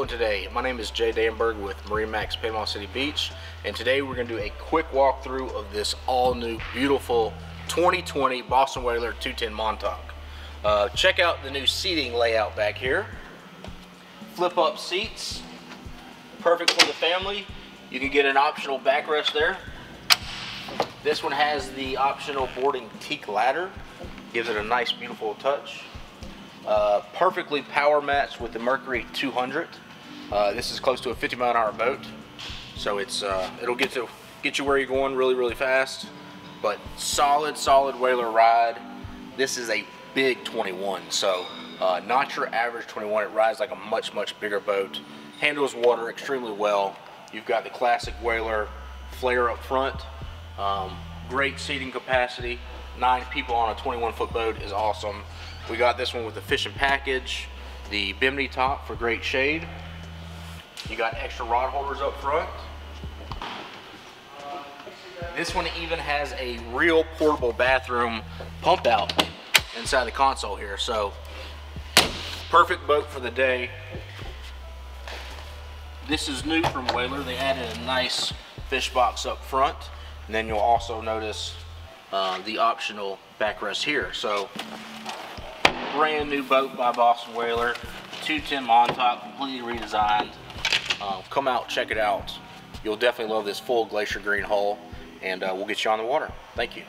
doing today? My name is Jay Danberg with MarineMax Panama City Beach, and today we're going to do a quick walkthrough of this all-new, beautiful 2020 Boston Whaler 210 Montauk. Check out the new seating layout back here. Flip-up seats, perfect for the family. You can get an optional backrest there. This one has the optional boarding teak ladder, gives it a nice, beautiful touch. Perfectly power matched with the Mercury 200. This is close to a 50-mile-an-hour boat, so it'll get you where you're going really fast. But solid whaler ride. This is a big 21, so not your average 21. It rides like a much bigger boat. Handles water extremely well. You've got the classic whaler flare up front. Great seating capacity. 9 people on a 21-foot boat is awesome. We got this one with the fishing package, the bimini top for great shade. You got extra rod holders up front. This one even has a real portable bathroom pump out inside the console here, so perfect boat for the day. This is new from Whaler. They added a nice fish box up front, and then you'll also notice the optional backrest here. So brand new boat by Boston Whaler, 210 Montauk, completely redesigned. Come out, check it out. You'll definitely love this full glacier green hull, and we'll get you on the water. Thank you.